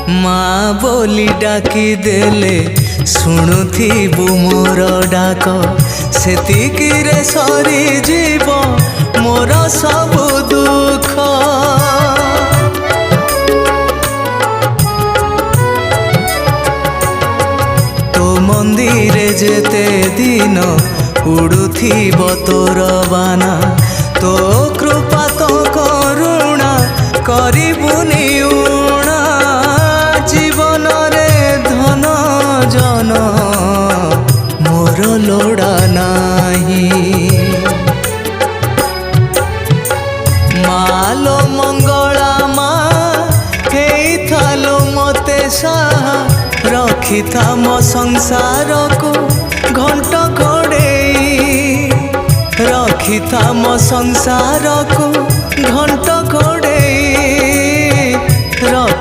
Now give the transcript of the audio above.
माँ बोली डाकी देले शुणुथिबु मोर डाक सेतिकिरे सरी जीव मोर सब दुख। तो मंदिरे जेते दिन उड़ुथिब तोर बाना तो कृपा तो करुणा करिबुनि उणा जीवन रे धन जन मोर लोड़ा नाही। मालो मंगला माँ हेई थालो मते साहा रखी था मो संसार को घंट घोड़े रखी था मो संसार को घंट घोड़े